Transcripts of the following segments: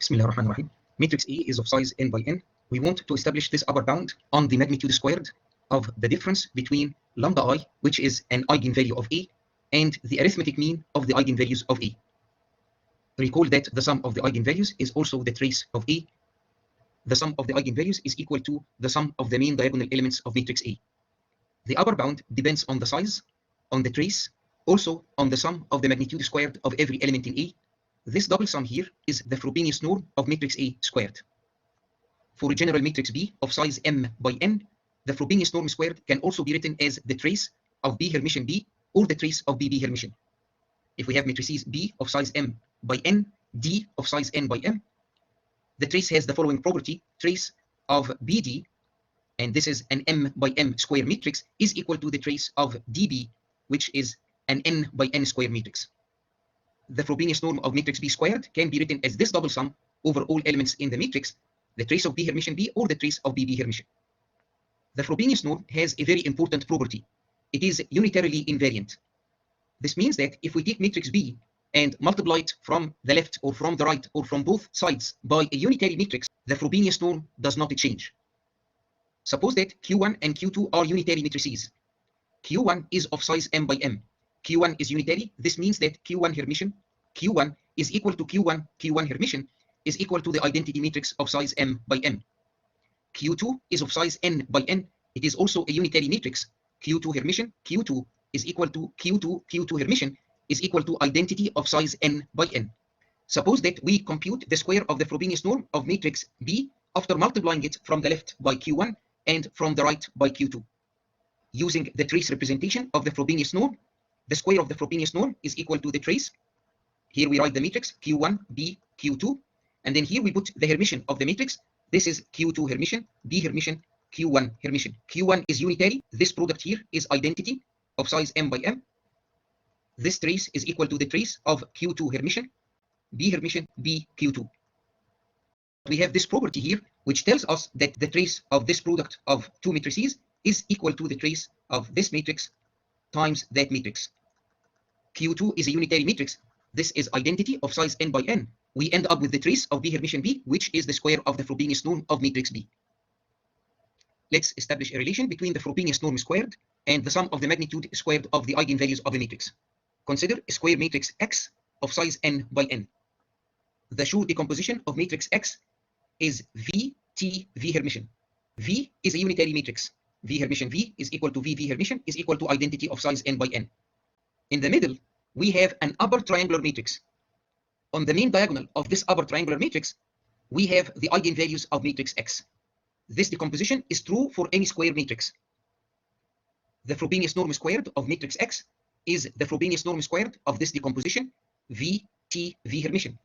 Bismillah ar-Rahman ar-Rahim. Matrix A is of size n by n. We want to establish this upper bound on the magnitude squared of the difference between lambda I, which is an eigenvalue of A, and the arithmetic mean of the eigenvalues of A. Recall that the sum of the eigenvalues is also the trace of A. The sum of the eigenvalues is equal to the sum of the main diagonal elements of matrix A. The upper bound depends on the size, on the trace, also on the sum of the magnitude squared of every element in A. This double sum here is the Frobenius norm of matrix A squared. For a general matrix B of size m by n, the Frobenius norm squared can also be written as the trace of B Hermitian B or the trace of BB Hermitian. If we have matrices B of size m by n, D of size n by m, the trace has the following property: trace of BD, and this is an m by m square matrix, is equal to the trace of DB, which is an n by n square matrix. The Frobenius norm of matrix B squared can be written as this double sum over all elements in the matrix, the trace of B Hermitian B or the trace of BB Hermitian. The Frobenius norm has a very important property. It is unitarily invariant. This means that if we take matrix B and multiply it from the left or from the right or from both sides by a unitary matrix, the Frobenius norm does not change. Suppose that Q1 and Q2 are unitary matrices. Q1 is of size m by m. Q1 is unitary. This means that Q1 Hermitian, Q1 is equal to Q1, Q1 Hermitian is equal to the identity matrix of size m by m. Q2 is of size n by n. It is also a unitary matrix. Q2 Hermitian, Q2 is equal to Q2, Q2 Hermitian is equal to identity of size n by n. Suppose that we compute the square of the Frobenius norm of matrix B after multiplying it from the left by Q1 and from the right by Q2. Using the trace representation of the Frobenius norm, the square of the Frobenius norm is equal to the trace. Here we write the matrix Q1, B, Q2, and then here we put the Hermitian of the matrix. This is Q2 Hermitian, B Hermitian, Q1 Hermitian. Q1 is unitary. This product here is identity of size m by m. This trace is equal to the trace of Q2 Hermitian, B Hermitian, B Q2. We have this property here which tells us that the trace of this product of two matrices is equal to the trace of this matrix times that matrix. Q2 is a unitary matrix. This is identity of size n by n. We end up with the trace of B Hermitian B, which is the square of the Frobenius norm of matrix B. Let's establish a relation between the Frobenius norm squared and the sum of the magnitude squared of the eigenvalues of a matrix. Consider a square matrix X of size n by n. The Schur decomposition of matrix X is V T V Hermitian. V is a unitary matrix. V Hermitian V is equal to V V Hermitian is equal to identity of size n by n. In the middle, we have an upper triangular matrix. On the main diagonal of this upper triangular matrix, we have the eigenvalues of matrix X. This decomposition is true for any square matrix. The Frobenius norm squared of matrix X is the Frobenius norm squared of this decomposition V T V Hermitian.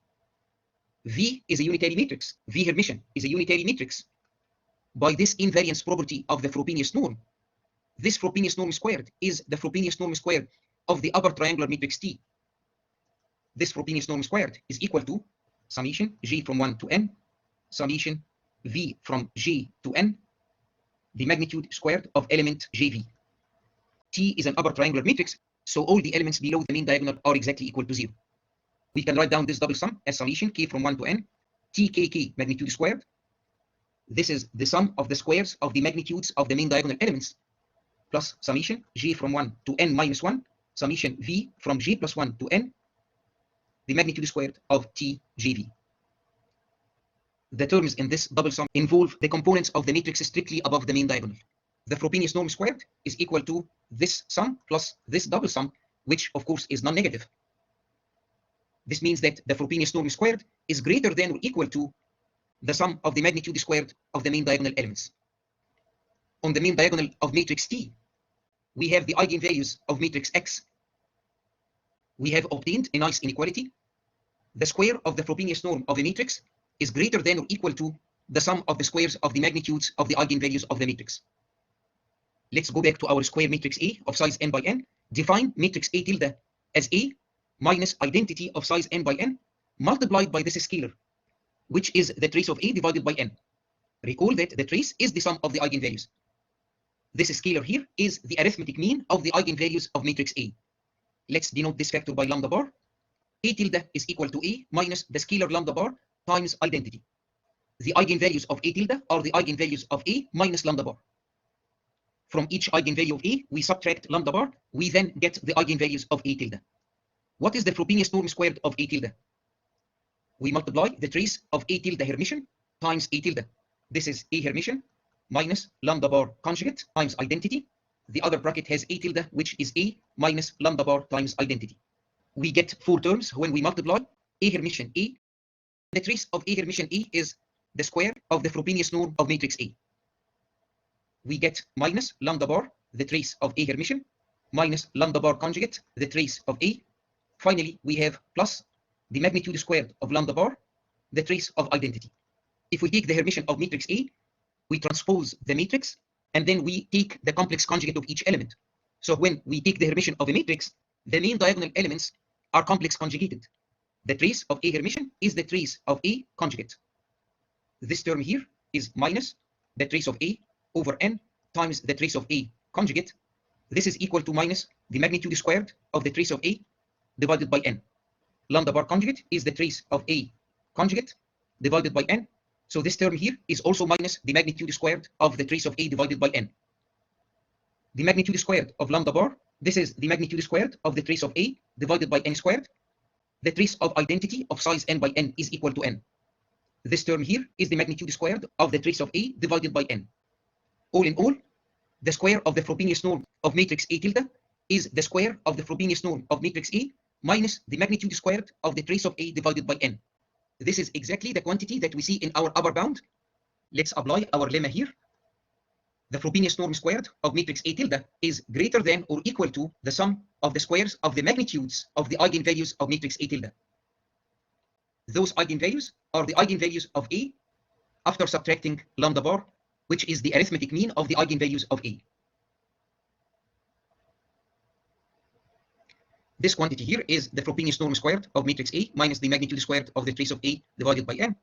V is a unitary matrix. V Hermitian is a unitary matrix. By this invariance property of the Frobenius norm, this Frobenius norm squared is the Frobenius norm squared of the upper triangular matrix T. This Frobenius norm squared is equal to summation G from 1 to n, summation V from G to n, the magnitude squared of element JV. T is an upper triangular matrix, so all the elements below the main diagonal are exactly equal to 0. We can write down this double sum as summation K from 1 to n, TKK magnitude squared. This is the sum of the squares of the magnitudes of the main diagonal elements, plus summation G from 1 to n minus 1, summation V from G plus 1 to n, the magnitude squared of TJV. The terms in this double sum involve the components of the matrix strictly above the main diagonal. The Frobenius norm squared is equal to this sum plus this double sum, which of course is non-negative. This means that the Frobenius norm squared is greater than or equal to the sum of the magnitude squared of the main diagonal elements. On the main diagonal of matrix T, we have the eigenvalues of matrix X. We have obtained a nice inequality. The square of the Frobenius norm of a matrix is greater than or equal to the sum of the squares of the magnitudes of the eigenvalues of the matrix. Let's go back to our square matrix A of size n by n. Define matrix A tilde as A minus identity of size n by n multiplied by this scalar, which is the trace of A divided by n. Recall that the trace is the sum of the eigenvalues. This scalar here is the arithmetic mean of the eigenvalues of matrix A. Let's denote this factor by lambda bar. A tilde is equal to A minus the scalar lambda bar times identity. The eigenvalues of A tilde are the eigenvalues of A minus lambda bar. From each eigenvalue of A, we subtract lambda bar. We then get the eigenvalues of A tilde. What is the Frobenius norm squared of A tilde? We multiply the trace of A tilde Hermitian times A tilde. This is A Hermitian minus lambda bar conjugate times identity. The other bracket has A tilde, which is A minus lambda bar times identity. We get 4 terms when we multiply A Hermitian A. The trace of A Hermitian A is the square of the Frobenius norm of matrix A. We get minus lambda bar, the trace of A Hermitian, minus lambda bar conjugate, the trace of A. Finally, we have plus the magnitude squared of lambda bar, the trace of identity. If we take the Hermitian of matrix A, we transpose the matrix, and then we take the complex conjugate of each element. So when we take the Hermitian of a matrix, the main diagonal elements are complex conjugated. The trace of A Hermitian is the trace of A conjugate. This term here is minus the trace of A over n times the trace of A conjugate. This is equal to minus the magnitude squared of the trace of A divided by n. Lambda bar conjugate is the trace of A conjugate divided by n. So this term here is also minus the magnitude squared of the trace of A divided by n. The magnitude squared of lambda bar, this is the magnitude squared of the trace of A divided by n squared. The trace of identity of size n by n is equal to n. This term here is the magnitude squared of the trace of A divided by n. All in all, the square of the Frobenius norm of matrix A tilde is the square of the Frobenius norm of matrix A minus the magnitude squared of the trace of A divided by n. This is exactly the quantity that we see in our upper bound. Let's apply our lemma here. The Frobenius norm squared of matrix A tilde is greater than or equal to the sum of the squares of the magnitudes of the eigenvalues of matrix A tilde. Those eigenvalues are the eigenvalues of A after subtracting lambda bar, which is the arithmetic mean of the eigenvalues of A. This quantity here is the Frobenius norm squared of matrix A minus the magnitude squared of the trace of A divided by n.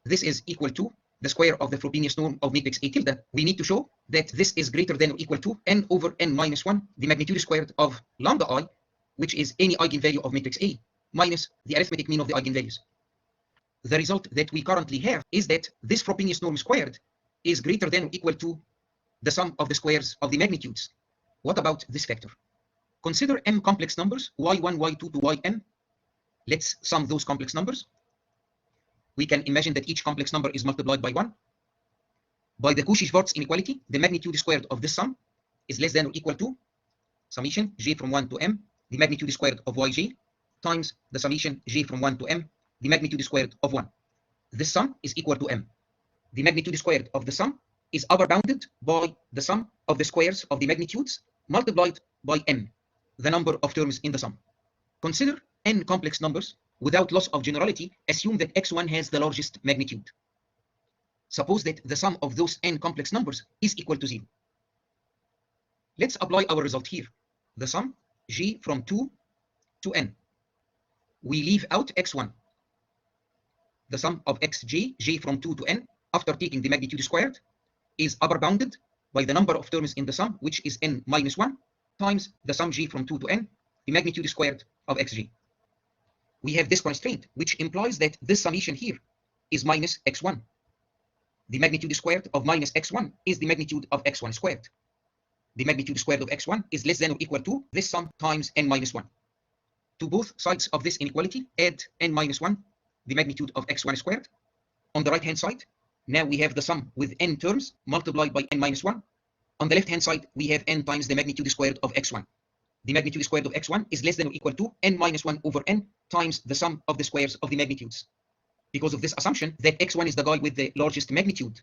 This is equal to the square of the Frobenius norm of matrix A tilde. We need to show that this is greater than or equal to n over n minus 1, the magnitude squared of lambda I, which is any eigenvalue of matrix A, minus the arithmetic mean of the eigenvalues. The result that we currently have is that this Frobenius norm squared is greater than or equal to the sum of the squares of the magnitudes. What about this factor? Consider m complex numbers, y1, y2 to yn. Let's sum those complex numbers. We can imagine that each complex number is multiplied by 1. By the Cauchy-Schwarz inequality, the magnitude squared of this sum is less than or equal to summation j from 1 to m, the magnitude squared of yj, times the summation j from 1 to m, the magnitude squared of 1. This sum is equal to m. The magnitude squared of the sum is upper bounded by the sum of the squares of the magnitudes multiplied by n, the number of terms in the sum. Consider n complex numbers. Without loss of generality, assume that x1 has the largest magnitude. Suppose that the sum of those n complex numbers is equal to 0. Let's apply our result here. The sum j from 2 to n. We leave out x1. The sum of xj, j from 2 to n, after taking the magnitude squared, is upper bounded by the number of terms in the sum, which is n minus 1, times the sum j from 2 to n, the magnitude squared of xj. We have this constraint, which implies that this summation here is minus x1. The magnitude squared of minus x1 is the magnitude of x1 squared. The magnitude squared of x1 is less than or equal to this sum times n minus 1. To both sides of this inequality, add n minus 1, the magnitude of x1 squared. On the right-hand side, now we have the sum with n terms multiplied by n minus 1. On the left-hand side, we have n times the magnitude squared of x1. The magnitude squared of x1 is less than or equal to n minus 1 over n times the sum of the squares of the magnitudes. Because of this assumption that x1 is the guy with the largest magnitude,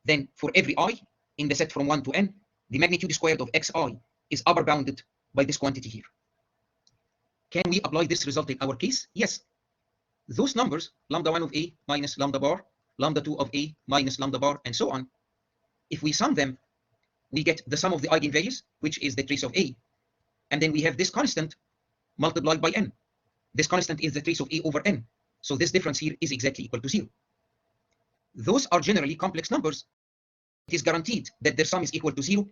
then for every I in the set from 1 to n, the magnitude squared of xi is upper bounded by this quantity here. Can we apply this result in our case? Yes. Those numbers, lambda 1 of a minus lambda bar, lambda 2 of a minus lambda bar, and so on, if we sum them, we get the sum of the eigenvalues, which is the trace of a. And then we have this constant multiplied by n. This constant is the trace of a over n. So this difference here is exactly equal to 0. Those are generally complex numbers. It is guaranteed that their sum is equal to 0.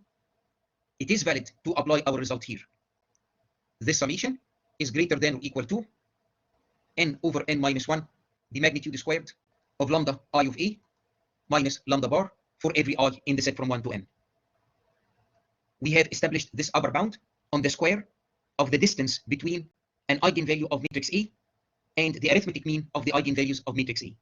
It is valid to apply our result here. This summation is greater than or equal to n over n minus 1, the magnitude squared of lambda I of A minus lambda bar for every I in the set from 1 to n. We have established this upper bound on the square of the distance between an eigenvalue of matrix A and the arithmetic mean of the eigenvalues of matrix A.